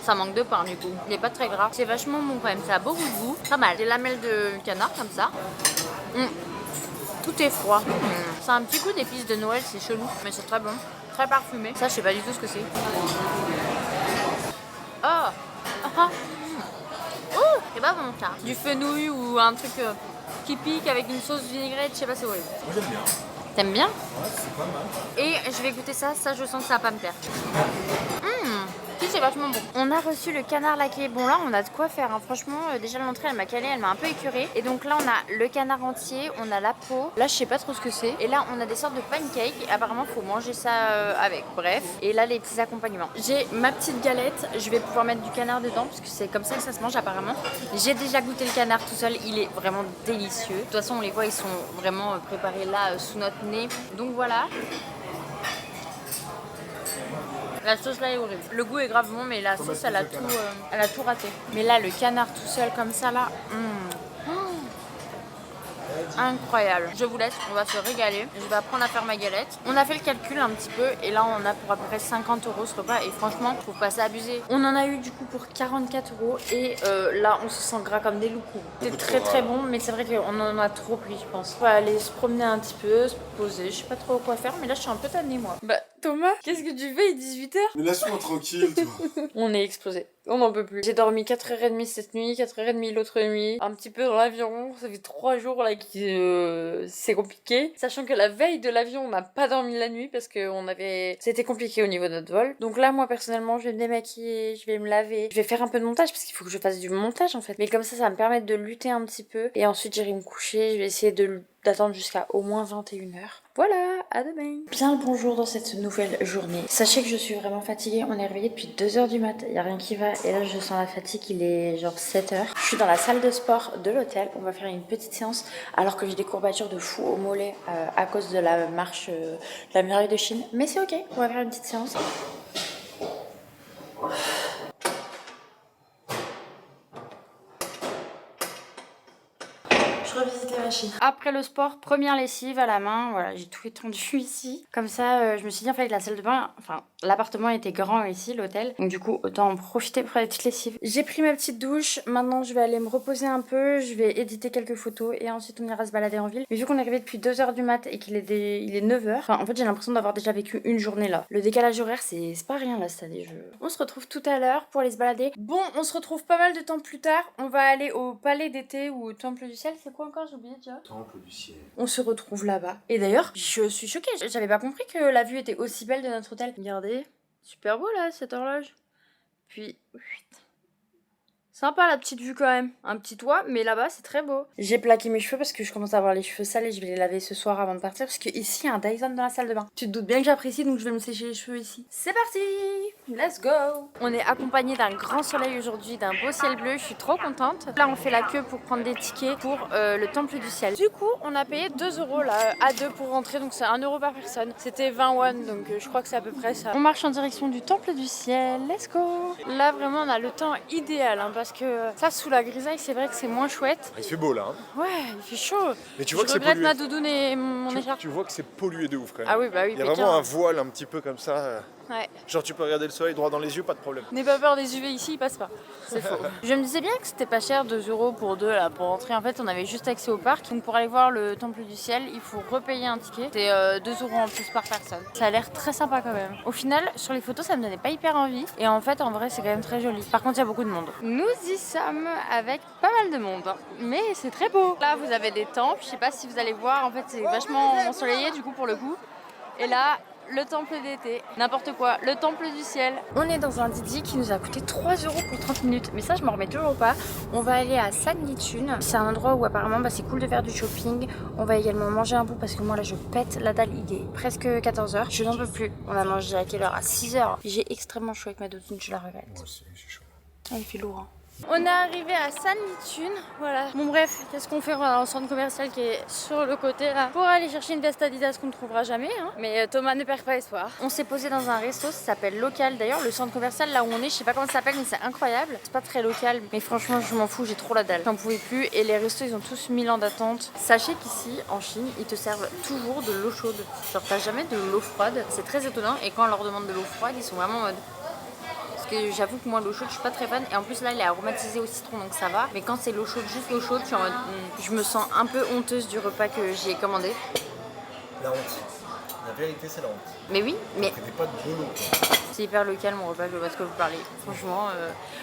Ça manque de pain du coup, il n'est pas très gras. C'est vachement bon quand même, ça a beaucoup de goût. Pas mal, des lamelles de canard comme ça. Tout est froid. Ça a un petit goût d'épices de Noël, c'est chelou, mais c'est très bon. Très parfumé. Ça, je sais pas du tout ce que c'est. Oh, c'est pas bon ça. Du fenouil ou un truc qui pique avec une sauce vinaigrette, je sais pas, c'est horrible. Moi j'aime bien. T'aimes bien? Ouais, c'est pas mal. Et je vais goûter ça, je sens que ça va pas me plaire. Si, c'est vachement bon. On a reçu le canard laqué. Bon là on a de quoi faire hein. Franchement déjà l'entrée elle m'a calé, elle m'a un peu écœurée. Et donc là on a le canard entier, on a la peau. Là je sais pas trop ce que c'est. Et là on a des sortes de pancakes. Apparemment faut manger ça avec. Bref. Et là les petits accompagnements. J'ai ma petite galette, je vais pouvoir mettre du canard dedans parce que c'est comme ça que ça se mange apparemment. J'ai déjà goûté le canard tout seul, il est vraiment délicieux. De toute façon on les voit, ils sont vraiment préparés là sous notre nez. Donc voilà. La sauce là est horrible. Le goût est grave bon, mais la sauce elle a tout raté. Mais là, le canard tout seul comme ça là, incroyable. Je vous laisse, on va se régaler. Je vais apprendre à faire ma galette. On a fait le calcul un petit peu et là on a pour à peu près 50 € ce repas et franchement, je trouve pas ça abusé. On en a eu du coup pour 44 € et là on se sent gras comme des loups. C'est très très bon, mais c'est vrai qu'on en a trop pris, je pense. On va aller se promener un petit peu, se poser. Je sais pas trop quoi faire, mais là je suis un peu tannée moi. Bah Thomas, qu'est-ce que tu fais? Il est 18h. Mais laisse-moi tranquille, toi. On est explosé. On n'en peut plus. J'ai dormi 4h30 cette nuit, 4h30 l'autre nuit. Un petit peu dans l'avion. Ça fait 3 jours là que c'est compliqué. Sachant que la veille de l'avion, on n'a pas dormi la nuit parce que c'était compliqué au niveau de notre vol. Donc là, moi personnellement, je vais me démaquiller, je vais me laver. Je vais faire un peu de montage parce qu'il faut que je fasse du montage en fait. Mais comme ça va me permettre de lutter un petit peu. Et ensuite, j'irai me coucher. Je vais essayer d'attendre jusqu'à au moins 21h. Voilà, à demain. Bien le bonjour dans cette nouvelle journée. Sachez que je suis vraiment fatiguée. On est réveillé depuis 2h du mat. Il n'y a rien qui va. Et là, je sens la fatigue. Il est genre 7h. Je suis dans la salle de sport de l'hôtel. On va faire une petite séance alors que j'ai des courbatures de fou au mollet à cause de la marche de la muraille de Chine. Mais c'est ok. On va faire une petite séance. Je revisite les machines. Après le sport, première lessive à la main. Voilà, j'ai tout étendu ici. Comme ça, je me suis dit en fait que la salle de bain, enfin l'appartement était grand ici, l'hôtel. Donc du coup, autant en profiter pour faire la petite lessive. J'ai pris ma petite douche. Maintenant, je vais aller me reposer un peu. Je vais éditer quelques photos et ensuite on ira se balader en ville. Mais vu qu'on est arrivé depuis 2h du mat et il est 9h, enfin en fait j'ai l'impression d'avoir déjà vécu une journée là. Le décalage horaire, c'est pas rien là cette année. On se retrouve tout à l'heure pour aller se balader. Bon, on se retrouve pas mal de temps plus tard. On va aller au Palais d'été ou au Temple du Ciel. C'est quoi encore? J'ai oublié déjà. Temple du ciel. On se retrouve là-bas. Et d'ailleurs, je suis choquée. J'avais pas compris que la vue était aussi belle de notre hôtel. Regardez. Super beau là, cette horloge. Puis, sympa la petite vue quand même. Un petit toit, mais là-bas c'est très beau. J'ai plaqué mes cheveux parce que je commence à avoir les cheveux sales et je vais les laver ce soir avant de partir parce que ici il y a un Dyson dans la salle de bain. Tu te doutes bien que j'apprécie donc je vais me sécher les cheveux ici. C'est parti! Let's go! On est accompagné d'un grand soleil aujourd'hui, d'un beau ciel bleu. Je suis trop contente. Là on fait la queue pour prendre des tickets pour le Temple du Ciel. Du coup on a payé 2 € là à 2 pour rentrer donc c'est 1 € par personne. C'était 20 won donc je crois que c'est à peu près ça. On marche en direction du Temple du Ciel. Let's go! Là vraiment on a le temps idéal hein, parce que ça sous la grisaille c'est vrai que c'est moins chouette. Il fait beau là. Hein. Ouais, il fait chaud. Mais tu vois que c'est regrette pollué. ma doudoune et mon écharpe. Tu vois que c'est pollué de ouf quand même. Ah oui, bah oui. Il y a vraiment un voile un petit peu comme ça. Ouais. Genre tu peux regarder le soleil droit dans les yeux, pas de problème. N'aie pas peur des UV ici, ils passent pas. C'est faux. Je me disais bien que c'était pas cher, 2 € pour 2 là pour rentrer. En fait, on avait juste accès au parc. Donc pour aller voir le temple du ciel, il faut repayer un ticket. C'est 2 € en plus par personne. Ça a l'air très sympa quand même. Au final, sur les photos, ça me donnait pas hyper envie. Et en fait, en vrai, c'est quand même très joli. Par contre, il y a beaucoup de monde. Nous y sommes avec pas mal de monde. Mais c'est très beau. Là, vous avez des temples. Je sais pas si vous allez voir. En fait, c'est vachement ensoleillé du coup pour le coup. Et là, le temple d'été, n'importe quoi, le temple du ciel. On est dans un Didi qui nous a coûté 3 € pour 30 minutes, mais ça je m'en remets toujours pas. On va aller à Sanlitun, c'est un endroit où apparemment c'est cool de faire du shopping. On va également manger un bout parce que moi là je pète la dalle, il est presque 14 h. Je n'en peux plus, on a mangé à quelle heure? À 6 h. J'ai extrêmement chaud avec ma doudoune, je la regrette. Moi aussi, j'ai chaud. Ah, il fait lourd hein. On est arrivé à Sanlitun, voilà. Bon bref, qu'est-ce qu'on fait? On va dans le centre commercial qui est sur le côté là pour aller chercher une veste Adidas qu'on ne trouvera jamais hein. Mais Thomas ne perd pas espoir. On s'est posé dans un resto, ça s'appelle Local. D'ailleurs le centre commercial là où on est, je sais pas comment ça s'appelle mais c'est incroyable. C'est pas très local mais franchement je m'en fous, j'ai trop la dalle. J'en pouvais plus et les restos ils ont tous 1000 ans d'attente. Sachez qu'ici en Chine ils te servent toujours de l'eau chaude. Genre t'as jamais de l'eau froide, c'est très étonnant et quand on leur demande de l'eau froide ils sont vraiment en mode... Parce que j'avoue que moi l'eau chaude je suis pas très fan et en plus là il est aromatisé au citron donc ça va. Mais quand c'est l'eau chaude, juste l'eau chaude, je suis en mode je me sens un peu honteuse du repas que j'ai commandé. La honte. La vérité, c'est la honte. Mais oui, mais C'était pas de boulot. c'est hyper local mon repas, je vois ce que vous parlez. Franchement,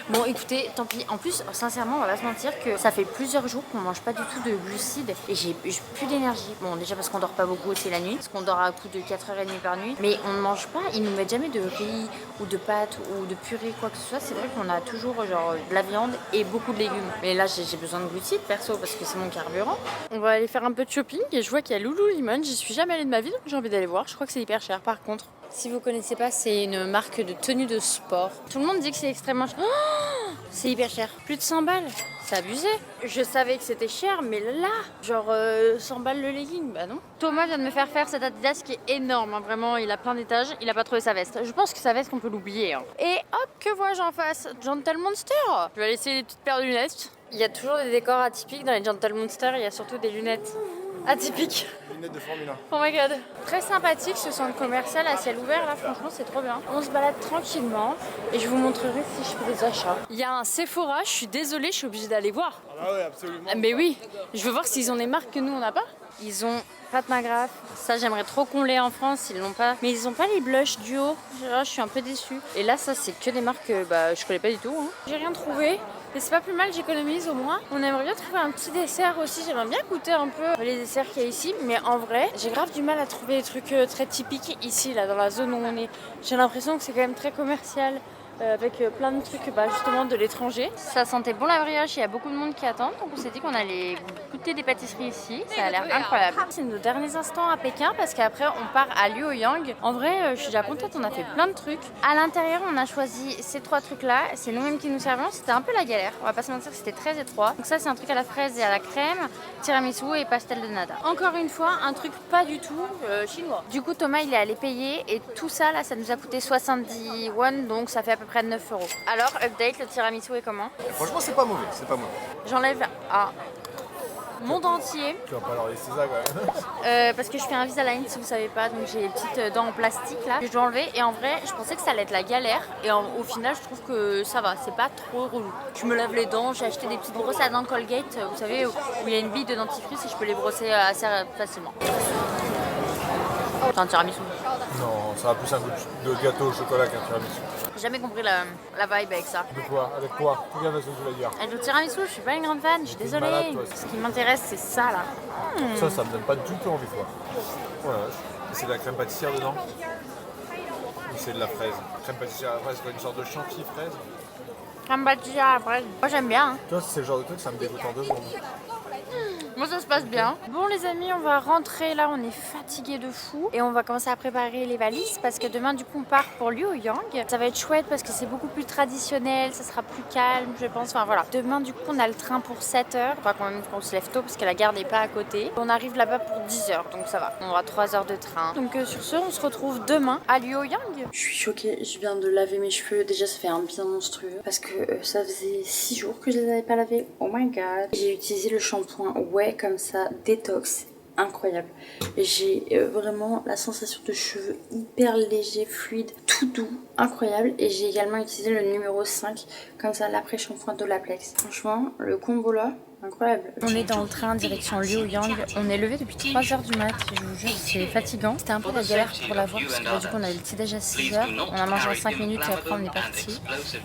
bon écoutez, tant pis. En plus, sincèrement, on va pas se mentir que ça fait plusieurs jours qu'on mange pas du tout de glucides et j'ai plus d'énergie. Bon, déjà parce qu'on dort pas beaucoup, c'est la nuit, parce qu'on dort à coup de 4h30 par nuit. Mais on ne mange pas, ils nous mettent jamais de riz ou de pâtes ou de purée, quoi que ce soit. C'est vrai qu'on a toujours genre de la viande et beaucoup de légumes. Mais là, j'ai besoin de glucides perso parce que c'est mon carburant. On va aller faire un peu de shopping et je vois qu'il y a Lululemon. J'y suis jamais allée de ma vie donc j'ai envie d'aller voir. Je crois que c'est hyper cher par contre. Si vous connaissez pas, c'est une marque de tenue de sport. Tout le monde dit que c'est extrêmement cher. Oh, c'est hyper cher. Plus de 100 balles. C'est abusé. Je savais que c'était cher, mais là, genre 100 balles le legging, bah non. Thomas vient de me faire cet Adidas qui est énorme. Hein. Vraiment, il a plein d'étages. Il a pas trouvé sa veste. Je pense que sa veste, on peut l'oublier. Hein. Et hop, que vois-je en face? Gentle Monster. Je vais aller essayer des petites paires de lunettes. Il y a toujours des décors atypiques dans les Gentle Monster. Il y a surtout des lunettes atypiques. Lunettes de Formule 1. Oh my god. Très sympathique ce centre commercial à ciel ouvert là, franchement c'est trop bien. On se balade tranquillement et je vous montrerai si je fais des achats. Il y a un Sephora, je suis désolée, je suis obligée d'aller voir. Ah ouais, absolument. Mais oui, je veux voir s'ils ont des marques que nous on n'a pas. Ils ont Pat McGrath, ça j'aimerais trop qu'on l'ait en France, ils l'ont pas. Mais ils ont pas les blushs duo, je suis un peu déçue. Et là ça c'est que des marques que je connais pas du tout. Hein. J'ai rien trouvé. Mais c'est pas plus mal, j'économise au moins. On aimerait bien trouver un petit dessert aussi. J'aimerais bien goûter un peu les desserts qu'il y a ici. Mais en vrai, j'ai grave du mal à trouver des trucs très typiques ici, là, dans la zone où on est. J'ai l'impression que c'est quand même très commercial. Avec plein de trucs justement de l'étranger. Ça sentait bon la brioche, il y a beaucoup de monde qui attend. Donc on s'est dit qu'on allait goûter des pâtisseries ici. Ça a l'air incroyable. C'est nos derniers instants à Pékin parce qu'après on part à Luoyang. En vrai, je suis déjà contente, on a fait plein de trucs. À l'intérieur, on a choisi ces 3 trucs-là. C'est nous-mêmes qui nous servons. C'était un peu la galère. On va pas se mentir, c'était très étroit. Donc ça, c'est un truc à la fraise et à la crème, tiramisu et pastel de nata. Encore une fois, un truc pas du tout chinois. Du coup, Thomas, il est allé payer et tout ça, là, ça nous a coûté 70 won. Donc ça fait à peu près 9 €. Alors, update, le tiramisu est comment? Franchement, c'est pas mauvais, c'est pas mauvais. J'enlève un monde entier. Tu vas pas leur laisser ça quand même. Parce que je fais un Invisalign si vous savez pas, donc j'ai des petites dents en plastique là que je dois enlever et en vrai je pensais que ça allait être la galère et au final je trouve que ça va, c'est pas trop relou. Je me lave les dents, j'ai acheté des petites brosses à dents Colgate, vous savez où il y a une bille de dentifrice et je peux les brosser assez facilement. C'est un tiramisu. Non, ça a plus un goût de gâteau au chocolat qu'un tiramisu. J'ai jamais compris la vibe avec ça. De quoi? Avec quoi? Regarde ce que tu vas dire. Avec le tiramisu, je suis pas une grande fan, je suis T'es désolée. malade, toi. Ce qui m'intéresse c'est ça là. Ça me donne pas du tout envie de voir. Voilà. C'est de la crème pâtissière dedans? Ou c'est de la fraise? Crème pâtissière à la fraise, quoi, une sorte de chantilly fraise? Crème pâtissière à la fraise. Moi j'aime bien. Hein. Toi, c'est le genre de truc, ça me dégoûte en 2 secondes. Moi ça se passe bien. Bon les amis, on va rentrer là, on est fatigué de fou et on va commencer à préparer les valises parce que demain du coup on part pour Luoyang. Ça va être chouette parce que c'est beaucoup plus traditionnel, ça sera plus calme je pense, enfin voilà. Demain du coup on a le train pour 7 h, il faudra quand même qu'on se lève tôt parce que la gare n'est pas à côté. On arrive là-bas pour 10 h donc ça va, on aura 3 h de train. Donc sur ce on se retrouve demain à Luoyang. Je suis choquée, je viens de laver mes cheveux, déjà ça fait un bien monstrueux parce que ça faisait 6 jours que je les avais pas lavés. Oh my god. J'ai utilisé le shampoing Way comme ça, détox, incroyable. J'ai vraiment la sensation de cheveux hyper légers, fluides, tout doux, incroyable. Et j'ai également utilisé le numéro 5, comme ça l'après-shampoing d'Olaplex. Franchement, le combo là, incroyable. On est dans le train direction Luoyang. On est levé depuis 3h du mat. Je vous jure, c'est fatigant. C'était un peu la galère pour la voir parce que du coup on avait le petit déj à 6h. On a mangé en 5 minutes et après on est parti.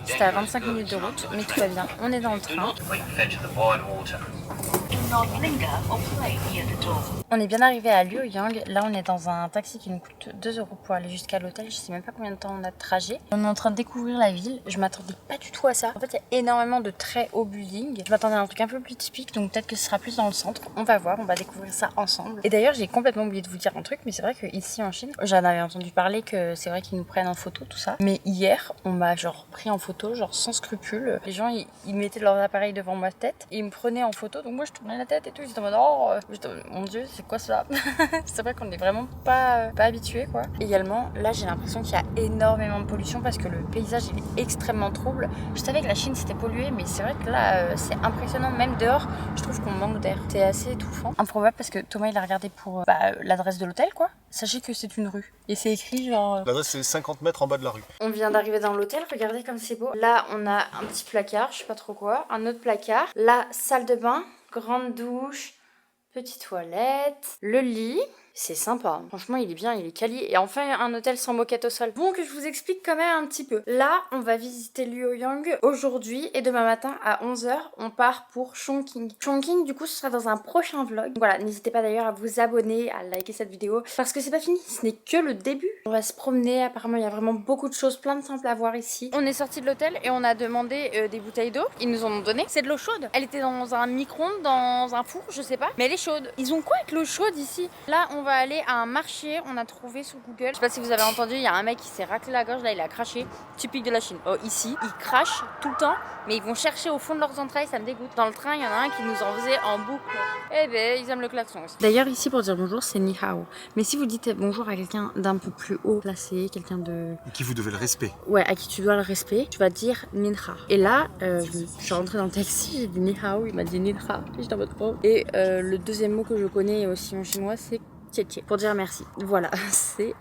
C'était à 25 minutes de route, mais tout va bien. On est dans le train. On est bien arrivé à Luoyang. Là, on est dans un taxi qui nous coûte 2 € pour aller jusqu'à l'hôtel. Je sais même pas combien de temps on a de trajet. On est en train de découvrir la ville. Je m'attendais pas du tout à ça. En fait, il y a énormément de très hauts buildings. Je m'attendais à un truc un peu plus typique, donc peut-être que ce sera plus dans le centre. On va voir, on va découvrir ça ensemble. Et d'ailleurs, j'ai complètement oublié de vous dire un truc, mais c'est vrai qu'ici en Chine, j'en avais entendu parler que c'est vrai qu'ils nous prennent en photo, tout ça. Mais hier, on m'a genre pris en photo, genre sans scrupule. Les gens, ils mettaient leur appareil devant ma tête et ils me prenaient en photo. Donc moi, je tournais la tête et tout. J'étais en mode, oh, mon Dieu, c'est quoi ça? C'est vrai qu'on est vraiment pas habitué quoi. Également, là j'ai l'impression qu'il y a énormément de pollution parce que le paysage il est extrêmement trouble. Je savais que la Chine c'était pollué, mais c'est vrai que là c'est impressionnant. Même dehors, je trouve qu'on manque d'air. C'est assez étouffant. Improbable parce que Thomas il a regardé pour l'adresse de l'hôtel quoi. Sachez que c'est une rue et c'est écrit genre. L'adresse c'est 50 mètres en bas de la rue. On vient d'arriver dans l'hôtel, regardez comme c'est beau. Là on a un petit placard, je sais pas trop quoi, un autre placard. La salle de bain, grande douche. Petite toilette, le lit, c'est sympa. Franchement, il est bien, il est quali. Et enfin, un hôtel sans moquette au sol. Bon, que je vous explique quand même un petit peu. Là, on va visiter Luoyang aujourd'hui et demain matin à 11h, on part pour Chongqing. Chongqing, du coup, ce sera dans un prochain vlog. Voilà, n'hésitez pas d'ailleurs à vous abonner, à liker cette vidéo parce que c'est pas fini, ce n'est que le début. On va se promener, apparemment, il y a vraiment beaucoup de choses, plein de temples à voir ici. On est sorti de l'hôtel et on a demandé des bouteilles d'eau. Ils nous en ont donné. C'est de l'eau chaude. Elle était dans un micro-ondes, dans un four, je sais pas. Mais elle est chaude. Ils ont quoi avec l'eau chaude ici? Là, on va aller à un marché. On a trouvé sur Google. Je sais pas si vous avez entendu, il y a un mec qui s'est raclé la gorge. Là, il a craché. Typique de la Chine. Oh, ici, ils crachent tout le temps. Mais ils vont chercher au fond de leurs entrailles. Ça me dégoûte. Dans le train, il y en a un qui nous en faisait en boucle. Eh ben, ils aiment le klaxon aussi. D'ailleurs, ici, pour dire bonjour, c'est ni hao. Mais si vous dites bonjour à quelqu'un d'un peu plus haut placé, quelqu'un de... Qui vous devez le respect. Ouais, à qui tu dois le respect, tu vas dire Ninha. Et là, je suis rentrée dans le taxi, j'ai dit Ni Hao, il m'a dit Ninha. J'étais en mode oh. Et le deuxième mot que je connais aussi en chinois, c'est Tietie, pour dire merci. Voilà, c'est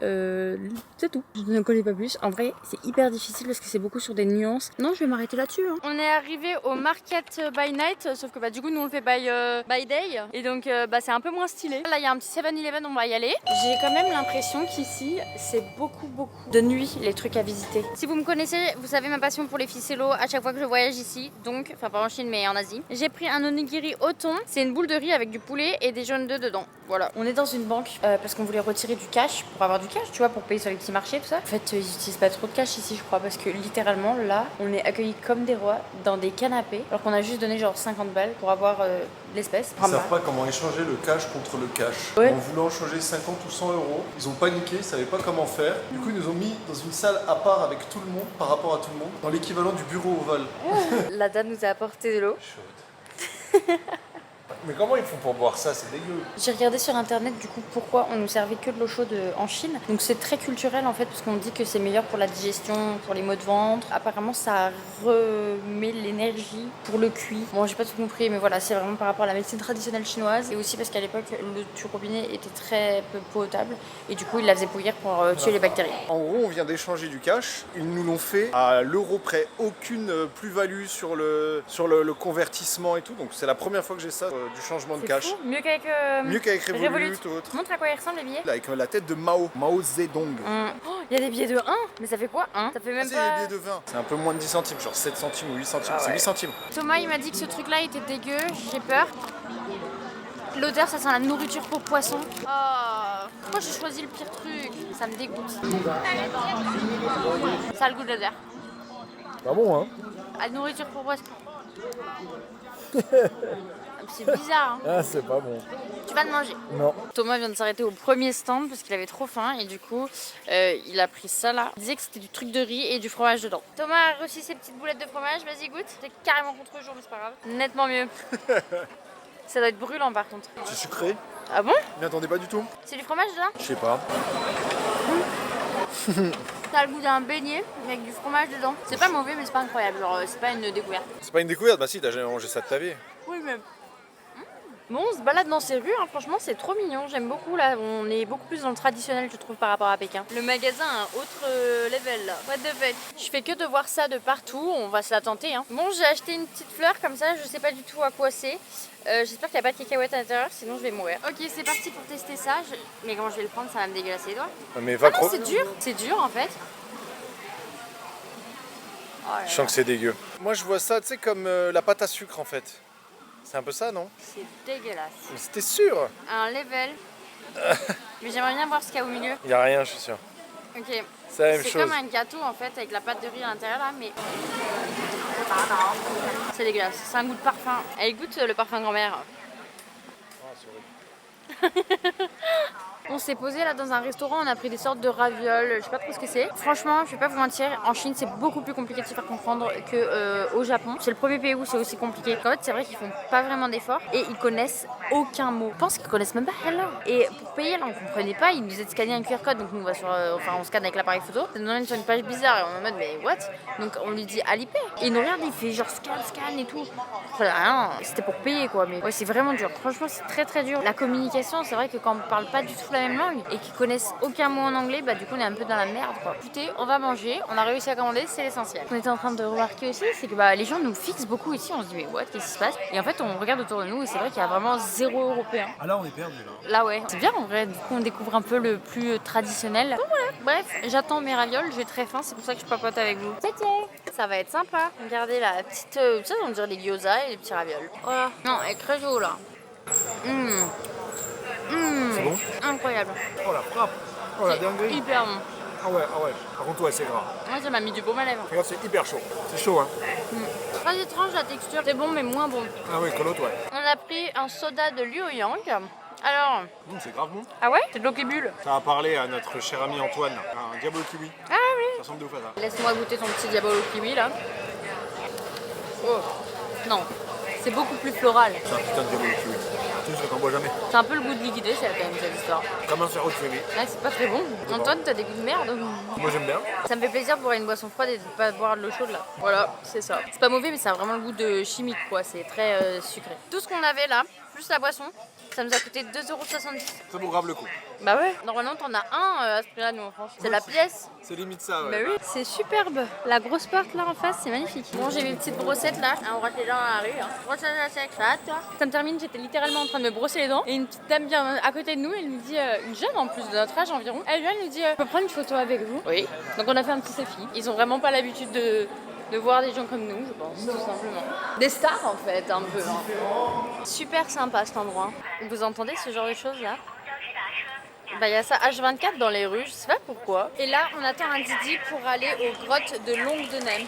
tout. Je ne connais pas plus. En vrai, c'est hyper difficile parce que c'est beaucoup sur des nuances. Non, je vais m'arrêter là-dessus. Hein. On est arrivé au market by night, sauf que du coup, nous on le fait by day. Et donc, c'est un peu moins stylé. Là, il y a un petit 7-Eleven, on va y aller. J'ai quand même l'impression qu'ici, c'est beaucoup de nuit, les trucs à visiter. Si vous me connaissez, vous savez ma passion pour les ficellos à chaque fois que je voyage ici. Donc, enfin pas en Chine, mais en Asie. J'ai pris un onigiri au thon. C'est une boule de riz avec du poulet et des jaunes d'œufs dedans. Voilà. On est dans une banque parce qu'on voulait retirer du cash pour avoir du cash, tu vois, pour payer sur les petits marchés, tout ça. En fait, ils utilisent pas trop de cash ici, je crois, parce que littéralement, là, on est accueillis comme des rois dans des canapés, alors qu'on a juste donné genre 50 balles pour avoir l'espèce. Ils savent pas comment échanger le cash contre le cash. Ouais. En voulant changer 50 ou 100 euros, ils ont paniqué, ils savaient pas comment faire. Du coup, ils nous ont mis dans une salle à part avec tout le monde, par rapport à tout le monde, dans l'équivalent du bureau ovale. La dame nous a apporté de l'eau. Chaude. Mais comment ils font pour boire ça? C'est dégueu. J'ai regardé sur internet du coup pourquoi on nous servait que de l'eau chaude en Chine. Donc c'est très culturel en fait parce qu'on dit que c'est meilleur pour la digestion, pour les maux de ventre. Apparemment ça remet l'énergie pour le cuit. Bon j'ai pas tout compris mais voilà c'est vraiment par rapport à la médecine traditionnelle chinoise. Et aussi parce qu'à l'époque l'eau du robinet était très peu potable et du coup ils la faisaient bouillir pour tuer les bactéries. En gros on vient d'échanger du cash. Ils nous l'ont fait à l'euro près. Aucune plus-value sur le convertissement et tout. Donc c'est la première fois que j'ai ça. Du changement de cash. Fou. Mieux qu'avec Revolut ou autre. Montre à quoi ils ressemblent les billets. Avec la tête de Mao Zedong. Il y a des billets de 1, mais ça fait quoi 1? Ça fait même c'est pas... les billets de 20. C'est un peu moins de 10 centimes, genre 7 centimes ou 8 centimes. Ah ouais. C'est 8 centimes. Thomas il m'a dit que ce truc là était dégueu, j'ai peur. L'odeur ça sent la nourriture pour poisson. Oh, pourquoi j'ai choisi le pire truc? Ça me dégoûte. Ça a le goût de l'odeur. Pas bon, hein? La nourriture pour poisson. C'est bizarre, hein. Ah, c'est pas bon. Tu vas te manger. Non. Thomas vient de s'arrêter au premier stand parce qu'il avait trop faim et du coup, il a pris ça là. Il disait que c'était du truc de riz et du fromage dedans. Thomas a reçu ses petites boulettes de fromage, vas-y goûte. C'est carrément contre jour, mais c'est pas grave. Nettement mieux. Ça doit être brûlant par contre. C'est sucré. Ah bon? Je m'y attendais pas du tout. C'est du fromage dedans? Je sais pas. Ça a le goût d'un beignet mais avec du fromage dedans. C'est pas mauvais mais c'est pas incroyable, genre c'est pas une découverte. C'est pas une découverte, bah si, t'as jamais mangé ça de ta vie. Oui mais... Bon, on se balade dans ces rues, hein. Franchement c'est trop mignon, j'aime beaucoup là, on est beaucoup plus dans le traditionnel je trouve par rapport à Pékin. Le magasin a un autre level là, what the fuck. Je fais que de voir ça de partout, on va se la tenter hein. Bon j'ai acheté une petite fleur comme ça, je sais pas du tout à quoi c'est. J'espère qu'il n'y a pas de cacahuètes à l'intérieur, sinon je vais mourir. Ok c'est parti pour tester ça, mais quand je vais le prendre ça va me dégueulasser les doigts. Mais va Ah non c'est dur en fait. Oh là là. Je sens que c'est dégueu. Moi je vois ça, tu sais, comme la pâte à sucre en fait. C'est un peu ça, non? C'est dégueulasse. Mais c'était sûr. Un level. Mais j'aimerais bien voir ce qu'il y a au milieu. Il n'y a rien, je suis sûr. Ok. C'est la même C'est chose. comme un gâteau en fait avec la pâte de riz à l'intérieur là, mais c'est dégueulasse. C'est un goût de parfum. Elle goûte le parfum grand-mère. On s'est posé là dans un restaurant, on a pris des sortes de ravioles, je sais pas trop ce que c'est. Franchement, je vais pas vous mentir, en Chine c'est beaucoup plus compliqué de se faire comprendre qu'au Japon. C'est le premier pays où c'est aussi compliqué. En fait, c'est vrai qu'ils font pas vraiment d'efforts et ils connaissent aucun mot. Je pense qu'ils connaissent même pas hello. Et pour payer là, on comprenait pas, ils nous disaient de scanner un QR code, donc nous on va sur, on scanne avec l'appareil photo. Ça nous emmène sur une page bizarre et on est en mode mais what? Donc on lui dit Alipay. Et il nous regarde, il fait genre scan et tout. Rien, c'était pour payer quoi, mais ouais c'est vraiment dur. Franchement c'est très très dur. La communication, c'est vrai que quand on parle pas du tout la même langue et qu'ils connaissent aucun mot en anglais, bah du coup on est un peu dans la merde quoi. Écoutez, on va manger, on a réussi à commander, c'est l'essentiel. On était en train de remarquer aussi, c'est que bah les gens nous fixent beaucoup ici, on se dit mais what, qu'est-ce qui se passe? Et en fait on regarde autour de nous et c'est vrai qu'il y a vraiment zéro européen. Ah là on est perdu là. Là ouais, c'est bien en vrai, du coup on découvre un peu le plus traditionnel. Bon voilà, bref, j'attends mes ravioles, j'ai très faim, c'est pour ça que je papote avec vous. Ça va être sympa. Regardez la petite, ça on dirait des gyoza et des petits ravioles. Voilà. Non, elle est très jolie là. C'est bon? Incroyable. Oh la frappe. Oh la C'est dinguerie. hyper bon. Ah ouais. Par contre ouais c'est gras. Moi ça m'a mis du baume à lèvres. Regarde c'est hyper chaud. C'est chaud hein. Très étrange la texture, c'est bon mais moins bon. Ah ouais que l'autre ouais. On a pris un soda de Luoyang. Alors, C'est grave bon. ah ouais? C'est de l'eau qui bulle. Ça a parlé à notre cher ami Antoine, un diabolo kiwi. Ah oui. Ça ressemble de ouf à ça. Laisse-moi goûter ton petit diabolo kiwi là. Oh, non, c'est beaucoup plus floral. C'est un putain de diabolo kiwi. Tu sais, je t'en bois jamais. C'est un peu le goût de liquide vaisselle quand même cette histoire. Comme un ferro de kiwi. Ouais, c'est pas très bon. Antoine, t'as des goûts de merde. Moi j'aime bien. Ça me fait plaisir de boire une boisson froide et de pas boire de l'eau chaude là. Voilà, c'est ça. C'est pas mauvais mais ça a vraiment le goût de chimique quoi, c'est très sucré. Tout ce qu'on avait là, plus la boisson, ça nous a coûté 2,70 €. Ça vaut grave le coup. Bah ouais, normalement t'en as un à ce prix-là nous en France. C'est la pièce. C'est limite ça ouais. Bah oui, c'est superbe. La grosse porte là en face, c'est magnifique. Bon, j'ai mes petites brossettes là. On brosse les dents dans la rue. Hein. Brossage à sec, ça va toi? Ça me termine, j'étais littéralement en train de me brosser les dents. Et une petite dame vient à côté de nous, elle nous dit, une jeune en plus de notre âge environ, elle vient, elle nous dit, je peux prendre une photo avec vous? Oui. Donc on a fait un petit selfie. Ils ont vraiment pas l'habitude de voir des gens comme nous, je pense, tout simplement. Des stars en fait, un peu. Hein. Super sympa cet endroit. Vous entendez ce genre de choses là? Bah, il y a ça H24 dans les rues, je sais pas pourquoi. Et là, on attend un Didi pour aller aux grottes de Longnem.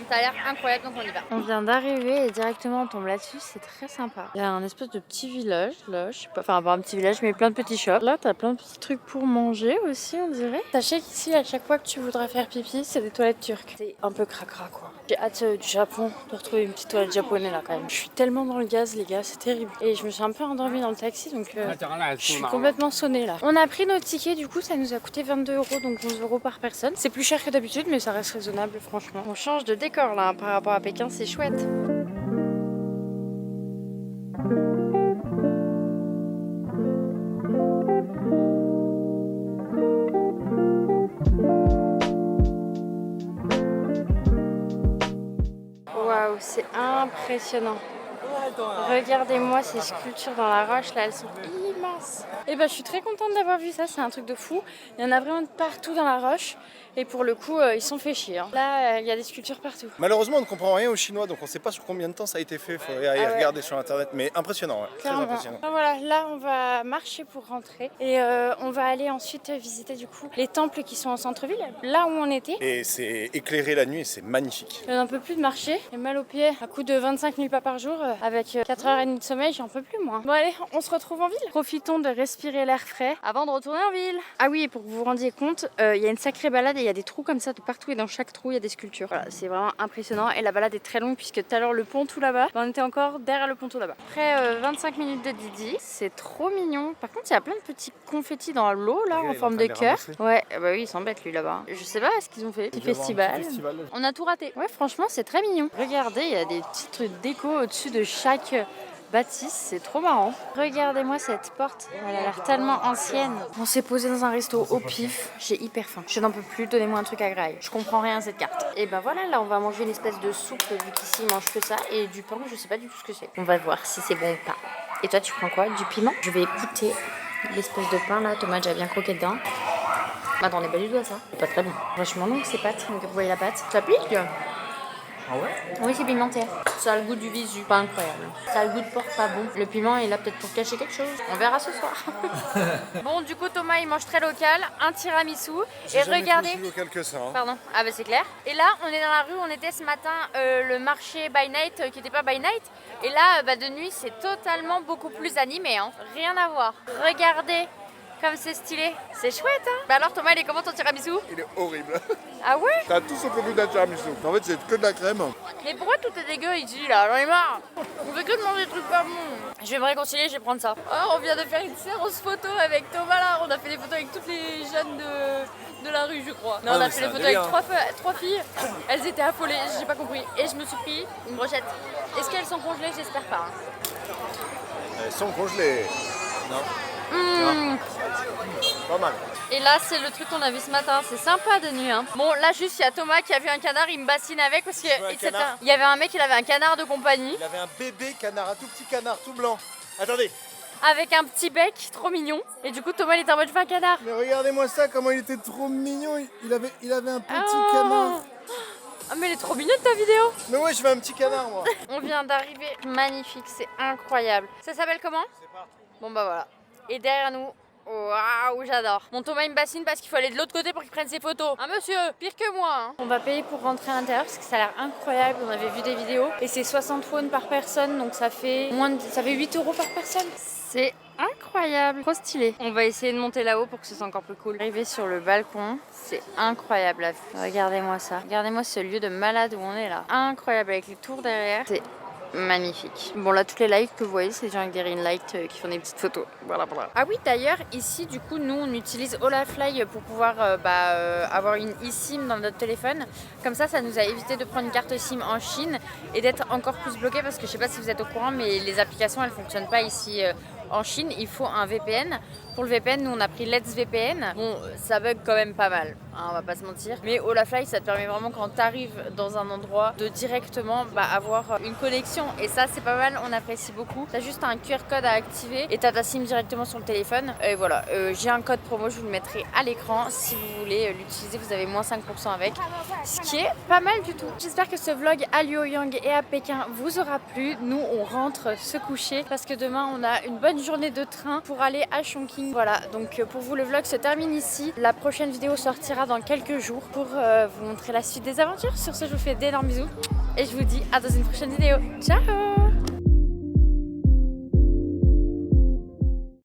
Ça a l'air incroyable, donc on y va. On vient d'arriver et directement on tombe là-dessus, c'est très sympa. Il y a un espèce de petit village, là, je sais pas, enfin pas un petit village, mais plein de petits shops. Là, t'as plein de petits trucs pour manger aussi, on dirait. Sachez qu'ici, à chaque fois que tu voudras faire pipi, c'est des toilettes turques. C'est un peu cracra, quoi. J'ai hâte du Japon de retrouver une petite toilette japonaise là quand même. Je suis tellement dans le gaz, les gars, c'est terrible. Et je me suis un peu endormie dans le taxi, donc je suis complètement sonnée là. On a pris nos tickets, du coup ça nous a coûté 22 €, donc 11 € par personne. C'est plus cher que d'habitude, mais ça reste raisonnable franchement. On change de décor là par rapport à Pékin, c'est chouette. Waouh, c'est impressionnant. Regardez-moi ces sculptures dans la roche là, elles sont immenses. Et bah je suis très contente d'avoir vu ça, c'est un truc de fou. Il y en a vraiment de partout dans la roche. Et pour le coup, ils sont fait chier. Hein. Là, il y a des sculptures partout. Malheureusement, on ne comprend rien au chinois, donc on ne sait pas sur combien de temps ça a été fait. Il faudrait aller regarder sur internet, mais impressionnant, ouais. Très impressionnant. Ah, voilà, là on va marcher pour rentrer et on va aller ensuite visiter du coup les temples qui sont en centre-ville, là où on était. Et c'est éclairé la nuit et c'est magnifique. Je n'en peux plus de marcher, j'ai mal aux pieds, à coup de 25 000 pas par jour, avec 4h30 de sommeil, j'en peux plus moi. Bon allez, on se retrouve en ville. Profitons de respirer l'air frais avant de retourner en ville. Ah oui, et pour que vous vous rendiez compte, il y a une sacrée balade et il y a des trous comme ça de partout et dans chaque trou il y a des sculptures. Voilà, c'est vraiment impressionnant et la balade est très longue puisque tout à l'heure le pont tout là-bas, on était encore derrière le pont tout là-bas. Après 25 minutes de Didi, c'est trop mignon. Par contre il y a plein de petits confettis dans l'eau là en forme de cœur. Ouais, bah oui il s'embête lui là-bas. Je sais pas ce qu'ils ont fait, petit festival. On a tout raté. Ouais franchement c'est très mignon. Regardez, il y a des petits trucs déco au-dessus de chaque bâtisse, c'est trop marrant. Regardez-moi cette porte, elle a l'air tellement ancienne. On s'est posé dans un resto au pif, j'ai hyper faim. Je n'en peux plus, donnez-moi un truc à graille. Je comprends rien à cette carte. Et ben voilà, là on va manger une espèce de soupe vu qu'ici ils mangent que ça et du pain, je sais pas du tout ce que c'est. On va voir si c'est bon ou pas. Et toi tu prends quoi? Du piment? Je vais goûter l'espèce de pain là, Thomas a déjà bien croqué dedans. Attends, on est pas du tout à ça. C'est pas très bon. Vachement long ces pâtes, donc vous voyez la pâte. Ça pique? Ah ouais? Oui, c'est pimenté. Ça a le goût du visu, pas incroyable. Ça a le goût de porc, pas bon. Le piment est là peut-être pour cacher quelque chose. On verra ce soir. Bon, du coup, Thomas, il mange très local, un tiramisu. Et regardez. Plus local que ça. Hein. Pardon. Ah bah c'est clair. Et là, on est dans la rue, on était ce matin le marché by night qui n'était pas by night. Et là, bah, de nuit, c'est totalement beaucoup plus animé. Hein. Rien à voir. Regardez. Comme c'est stylé, c'est chouette hein. Bah alors Thomas, il est comment ton tiramisu? Il est horrible. Ah ouais? T'as tout sauf le goût d'un tiramisu. En fait, c'est que de la crème. Mais pourquoi tout est dégueu ici là? J'en ai marre. On fait que de manger des trucs pas bons. Je vais me réconcilier, je vais prendre ça. Oh, on vient de faire une séance photo avec Thomas là. On a fait des photos avec toutes les jeunes de la rue, je crois. Non, on a fait des photos avec trois filles. Elles étaient affolées, j'ai pas compris. Et je me suis pris une brochette. Est-ce qu'elles sont congelées? J'espère pas. Hein. Elles sont congelées. Non. Pas mal. Et là, c'est le truc qu'on a vu ce matin. C'est sympa de nuit. Hein. Bon, là, juste, il y a Thomas qui a vu un canard. Il me bassine avec parce qu'il y avait un mec, il avait un canard de compagnie. Il avait un bébé canard, un tout petit canard, tout blanc. Attendez. Avec un petit bec, trop mignon. Et du coup, Thomas, il était en mode, je fais un canard. Mais regardez-moi ça, comment il était trop mignon. Il avait un petit canard. Ah, mais elle est trop mignonne ta vidéo. Mais ouais, je fais un petit canard, moi. On vient d'arriver. Magnifique, c'est incroyable. Ça s'appelle comment? Bon, bah voilà. Et derrière nous, waouh, j'adore. Mon Thomas il me bassine parce qu'il faut aller de l'autre côté pour qu'il prenne ses photos. Ah monsieur, pire que moi. Hein. On va payer pour rentrer à l'intérieur parce que ça a l'air incroyable. On avait vu des vidéos et c'est 60 won par personne, donc ça fait 8 € par personne. C'est incroyable, trop stylé. On va essayer de monter là-haut pour que ce soit encore plus cool. Arriver sur le balcon, c'est incroyable la vue. Regardez-moi ça. Regardez-moi ce lieu de malade où on est là. Incroyable avec les tours derrière. C'est magnifique. Bon là toutes les lights que vous voyez c'est des gens avec des ring lights qui font des petites photos. Voilà. Ah oui d'ailleurs ici du coup nous on utilise Olafly pour pouvoir avoir une eSIM dans notre téléphone. Comme ça nous a évité de prendre une carte SIM en Chine et d'être encore plus bloqué parce que je sais pas si vous êtes au courant mais les applications elles fonctionnent pas ici en Chine. Il faut un VPN. Pour le VPN nous on a pris Let's VPN. Bon ça bug quand même pas mal hein, on va pas se mentir. Mais Olafly ça te permet vraiment quand tu arrives dans un endroit de directement avoir une connexion. Et ça c'est pas mal, on apprécie beaucoup. T'as juste un QR code à activer et t'as ta SIM directement sur le téléphone. Et voilà, j'ai un code promo, je vous le mettrai à l'écran. Si vous voulez l'utiliser, vous avez moins 5% avec. Ce qui est pas mal du tout. J'espère que ce vlog à Luoyang et à Pékin vous aura plu. Nous on rentre se coucher parce que demain on a une bonne journée de train pour aller à Chongqing. Voilà, donc pour vous le vlog se termine ici. La prochaine vidéo sortira dans quelques jours pour vous montrer la suite des aventures. Sur ce je vous fais d'énormes bisous. Et je vous dis à dans une prochaine vidéo. Ciao!